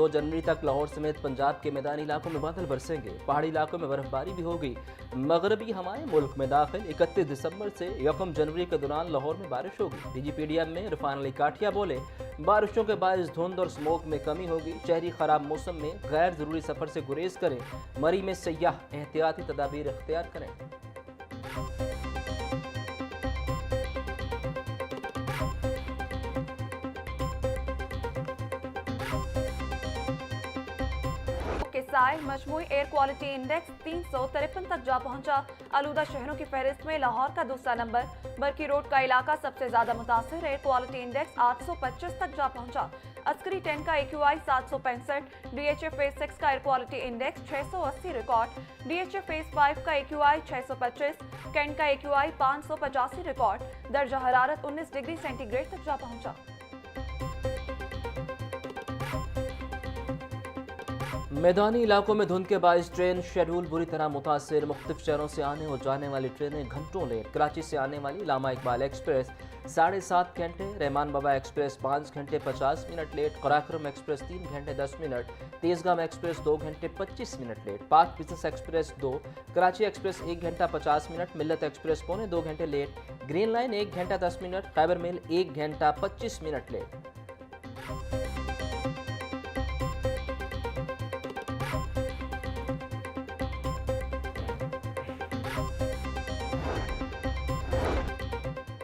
2 जनवरी तक लाहौर समेत पंजाब के मैदानी इलाकों में बादल बरसेंगे। पहाड़ी इलाकों में बर्फबारी भी होगी। मगरबी हवाएं मुल्क में दाखिल 31 दिसंबर से 1 जनवरी के दौरान लाहौर में बारिश होगी। डीजीपीडीएम में इरफान अली काठिया बोले, बारिशों के बायस धुंध और स्मोक में कमी होगी। शहरी खराब मौसम में गैर जरूरी सफर से गुरेज करें। मरी में सयाह एहतियाती तदाबीर इख्तियार करें। मजमूई एयर क्वालिटी इंडेक्स 353 तक जा पहुंचा। आलूदा शहरों की फहरिस्त में लाहौर का दूसरा नंबर। बरकी रोड का इलाका सबसे ज्यादा मुतासिर। एयर क्वालिटी इंडेक्स 825 तक जा पहुंचा। अस्करी 10 का AQI 765, DHA फेज 6 का air quality index 680 record, DHA phase 5 का AQI 625, कैंट का AQI 585 रिकॉर्ड। दर्जा हरारत 19 डिग्री सेंटीग्रेड तक जा पहुंचा। मैदानी इलाकों में धुंध के बायस ट्रेन शेड्यूल बुरी तरह मुतासिर। मुख्तलिफ शहरों से आने और जाने वाली ट्रेनें घंटों लेट। कराची से आने वाली लामा इकबाल एक्सप्रेस 7.5 घंटे, रहमान बाबा एक्सप्रेस 5 घंटे 50 मिनट लेट, कराक्रम एक्सप्रेस 3 घंटे 10 मिनट, तेजगाम एक्सप्रेस 2 घंटे 25 मिनट लेट, पाक बिजनेस एक्सप्रेस 2, कराची एक्सप्रेस 1 घंटा 50 मिनट, मिल्लत एक्सप्रेस पौने 2 घंटे लेट, ग्रीन लाइन 1 घंटा 10 मिनट, खैबर मेल 1 घंटा 25 मिनट लेट।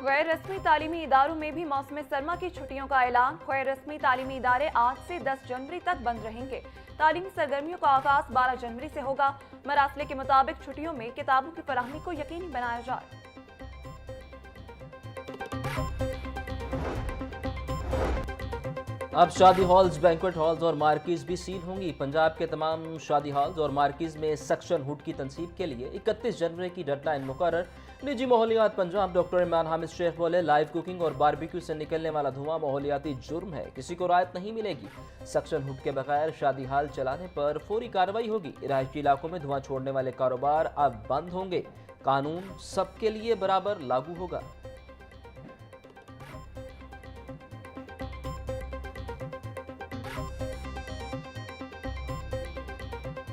गैर रस्मी तालीमी इदारों में भी मौसम सरमा की छुट्टियों का ऐलान। गैर रस्मी तालीमी इदारे आज से 10 जनवरी तक बंद रहेंगे। तालीमी सरगर्मियों का आगाज 12 जनवरी से होगा। मरासले के मुताबिक छुट्टियों में किताबों की फराहमी को यकीनी बनाया जाए। अब शादी हॉल्स, बैंक्वेट हॉल्स और मार्किज भी सील होंगी। पंजाब के तमाम शादी हॉल्स और मार्किज में सक्शन हुड की तनसीब के लिए 31 जनवरी की डेडलाइन मुकर्रर। निजी माहौलियात पंजाब डॉक्टर इमरान हामिद शेख बोले, लाइव कुकिंग और बारबेक्यू से निकलने वाला धुआं माहौलियाती जुर्म है, किसी को राहत नहीं मिलेगी। सक्शन हुड के बगैर शादी हॉल चलाने पर फौरी कार्रवाई होगी। रिहायशी इलाकों में धुआं छोड़ने वाले कारोबार अब बंद होंगे। कानून सबके लिए बराबर लागू होगा।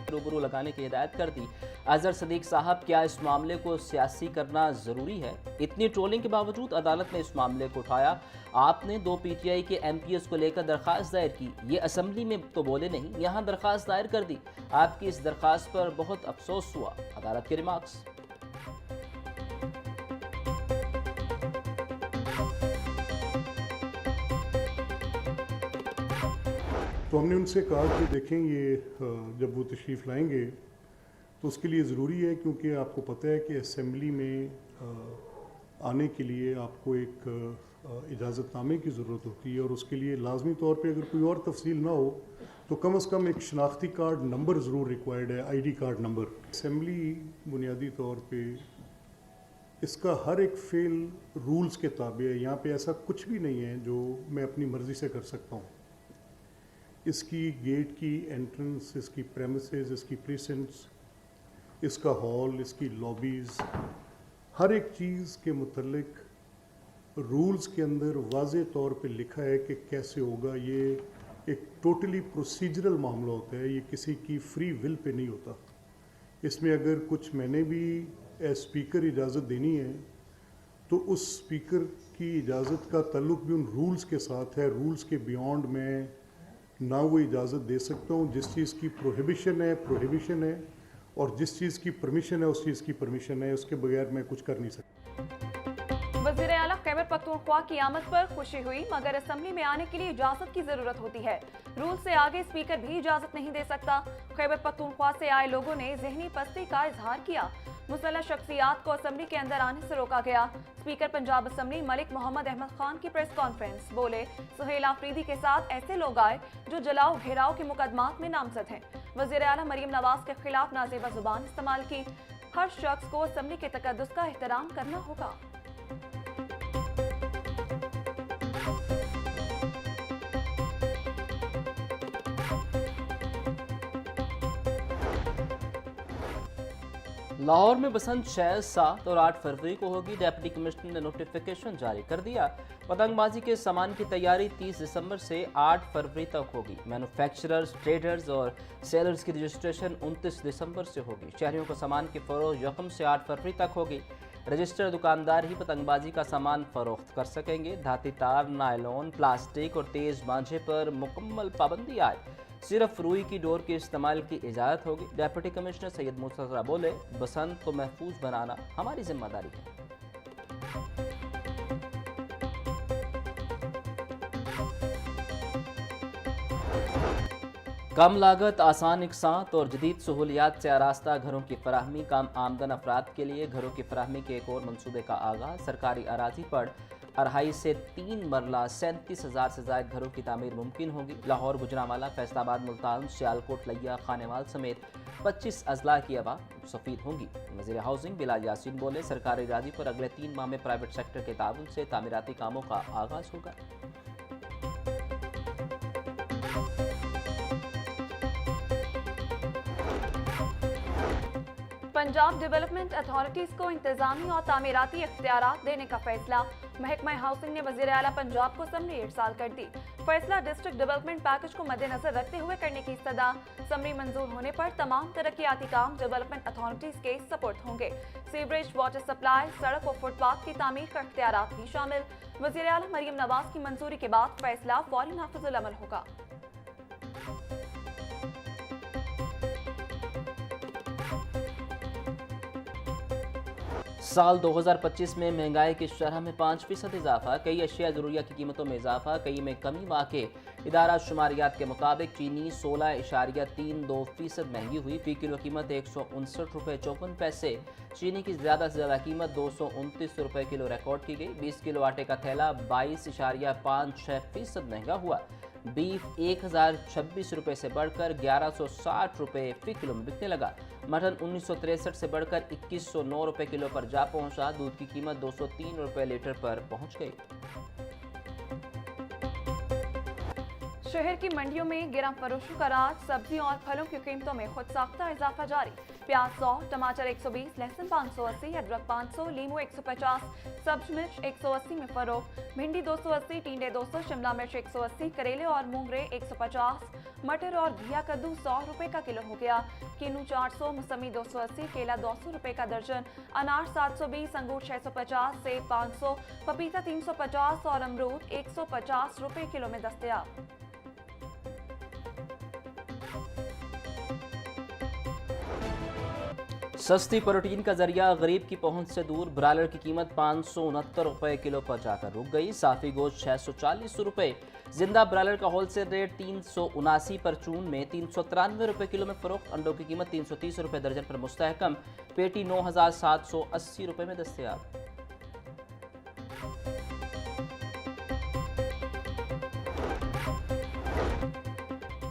रूबरू लगाने की हिदायत कर दी। अजहर सदीक साहब, क्या इस मामले को सियासी करना जरूरी है? इतनी ट्रोलिंग के बावजूद अदालत ने इस मामले को उठाया। आपने 2 PTI के MPs को लेकर दरखास्त दायर की, ये असम्बली में तो बोले नहीं, यहाँ दरखास्त दायर कर दी। आपकी इस दरखास्त पर बहुत अफसोस हुआ। अदालत के रिमार्क्स। तो हमने उनसे कहा कि देखें, ये जब वो तशरीफ़ लाएंगे तो उसके लिए ज़रूरी है, क्योंकि आपको पता है कि असम्बली में आने के लिए आपको एक इजाज़तनामे की ज़रूरत होती है, और उसके लिए लाजमी तौर पे अगर कोई और तफसील ना हो तो कम से कम एक शनाख्ती कार्ड नंबर ज़रूर रिक्वायर्ड है, ID कार्ड नंबर। असम्बली बुनियादी तौर पे इसका हर एक फ़ेल रूल्स के ताबे है। यहाँ पे ऐसा कुछ भी नहीं है जो मैं अपनी मर्ज़ी से कर सकता हूँ। इसकी गेट की एंट्रेंस, इसकी प्रेमिसेस, इसकी प्रीसेंट्स, इसका हॉल, इसकी लॉबीज़, हर एक चीज़ के मुतल्लिक रूल्स के अंदर वाज़े तौर पे लिखा है कि कैसे होगा। ये एक टोटली प्रोसीजरल मामला होता है, ये किसी की फ्री विल पे नहीं होता। इसमें अगर कुछ मैंने भी एज स्पीकर इजाज़त देनी है तो उस स्पीकर की इजाज़त का ताल्लुक़ भी उन रूल्स के साथ है। रूल्स के बियॉन्ड मैं ना वो इजाज़त दे सकता हूँ। जिस चीज़ की प्रोहिबिशन है, और जिस चीज़ की परमिशन है उस चीज़ की परमिशन है। उसके बगैर मैं कुछ कर नहीं सकता। वज़ीर आला खैबर पख्तूनख्वा की आमद पर खुशी हुई, मगर असम्बली में आने के लिए इजाज़त की ज़रूरत होती है। रूल से आगे स्पीकर भी इजाज़त नहीं दे सकता। खैबर पख्तूनख्वा से आए लोगों ने ज़हनी पस्ती का इजहार किया। मुसल्लह शख्सियात को असम्बली के अंदर आने से रोका गया। स्पीकर पंजाब असम्बली मलिक मोहम्मद अहमद खान की प्रेस कॉन्फ्रेंस। बोले, सुहेल आफरीदी के साथ ऐसे लोग आए जो जलाओ घेराव के मुकदमात में नामजद हैं। वज़ीर आला मरीम नवाज के खिलाफ नाजेबा जुबान इस्तेमाल की। हर शख्स को असम्बली के तकद्दुस का एहतराम करना होगा। लाहौर में बसंत 6, 7 और 8 फरवरी को होगी। डिप्टी कमिश्नर ने नोटिफिकेशन जारी कर दिया। पतंगबाजी के सामान की तैयारी 30 दिसंबर से 8 फरवरी तक होगी। मैन्युफैक्चरर्स, ट्रेडर्स और सेलर्स की रजिस्ट्रेशन 29 दिसंबर से होगी। शहरियों को सामान की फरोख्त 1 से 8 फरवरी तक होगी। रजिस्टर्ड दुकानदार ही पतंगबाजी का सामान फरोख्त कर सकेंगे। धाती तार, नायलॉन, प्लास्टिक और तेज मांझे पर मुकम्मल पाबंदी आए। सिर्फ रुई की डोर के इस्तेमाल की इजाज़त होगी। डिप्टी कमिश्नर सैयद मूसा बोले, बसंत को महफूज बनाना हमारी जिम्मेदारी है। कम लागत, आसान इकसात और जदीद सहूलियात से आरास्ता घरों की फराहमी। कम आमदन अफराद के लिए घरों की फराहमी के एक और मनसूबे का आगाज़। सरकारी अराजी पर 2.5 से 3 मरला 37,000 से ज़ायद घरों की तामीर मुमकिन होगी। लाहौर, गुजरांवाला, फैसलाबाद, मुल्तान, सियालकोट, लिया, खानेवाल समेत 25 अजला की आवाम मुस्तफीद होंगी। वज़ीर हाउसिंग बिलाल यासीन बोले, सरकारी अराजी पर अगले 3 माह में प्राइवेट सेक्टर के ताउन से तामीराती कामों का आगाज़ होगा। पंजाब डेवलपमेंट अथॉरिटीज को इंतजामी और तामीराती इख्तियारात देने का फैसला। महकमा हाउसिंग ने वज़ीर आला पंजाब को समरी इरसाल कर दी। फैसला डिस्ट्रिक्ट डेवलपमेंट पैकेज को मद्देनजर रखते हुए करने की इस्तदा। समरी मंजूर होने पर तमाम तरक्याती काम डेवलपमेंट अथॉरिटीज के सपोर्ट होंगे। सीवरेज, वाटर सप्लाई, सड़क और फुटपाथ की तामीर का इख्तियारात भी शामिल। वज़ीर आला मरियम नवाज की मंजूरी के बाद फैसला फौरी नाफिजुल अमल होगा। साल 2025 में महंगाई की शरह में 5% इजाफा। कई अशिया ज़रूरिया की कीमतों में इजाफा, कई में कमी। वाक़े इदारा शुमारियात के मुताबिक चीनी 16.32% महंगी हुई। फ़ी किलो कीमत 159 रुपये 54 पैसे। चीनी की ज़्यादा से ज़्यादा कीमत 229 रुपये किलो रिकॉर्ड की गई। 20 किलो आटे का थैला 22.56% महंगा हुआ। बीफ 1026 रुपये से बढ़कर 1160 रुपये फ़ी किलो में बिकने लगा। मटन 1963 से बढ़कर 2109 रुपये किलो पर जा पहुंचा। दूध की कीमत 203 रुपये लीटर पर पहुंच गई। शहर की मंडियों में गिरम फरोशों का राज। सब्जियों और फलों की कीमतों में खुद साख्ता इजाफा जारी। प्याज 100, टमाटर 120, लहसुन 580, अदरक 500, लीमू 150, सब्ज मिर्च 180 में फरोख्त। भिंडी 280, टिंडे 200, शिमला मिर्च 180, करेले और मूंगरे 150, मटर और घिया कद्दू 100 रुपए का किलो हो गया। किन्नू 400, मौसमी 280, केला 200 रुपए का दर्जन, अनार 720, अंगूर 650, सेब 500, पपीता 350 और अमरूद 150 रुपए किलो में दस्तयाब। सस्ती प्रोटीन का जरिया गरीब की पहुंच से दूर। ब्रायलर की कीमत 569 रुपये किलो पर जाकर रुक गई। साफी गोश्त 640 रुपये। जिंदा ब्रायलर का होलसेल रेट 379 पर चून में 393 रुपये किलो में फरोख्त। अंडों की कीमत 330 रुपये दर्जन पर मुस्तहकम। पेटी 9780 रुपये में दस्तयाब।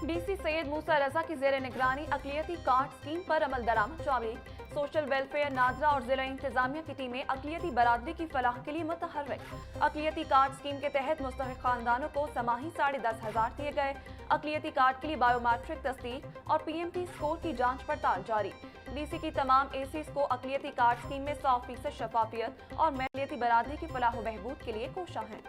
डीसी सैयद मूसा रजा की जेर निगरानी अकलियती कार्ड स्कीम पर अमल दरामद जारी। सोशल वेलफेयर, नादरा और जिला इंतजामिया की टीमें अकलियती बरादरी की फलाह के लिए मुतहर्रिक। अकलियती कार्ड स्कीम के तहत मुस्तहिक खानदानों को समाही 10,500 दिए गए। अकलियती कार्ड के लिए बायोमेट्रिक तस्दीक और PMT स्कोर की जांच पड़ताल जारी। डीसी की तमाम एसीज को अकलियती कार्ड स्कीम में 100% शफाफियत और अकलियती बरादरी की फलाह व बहबूद के लिए कोशा है।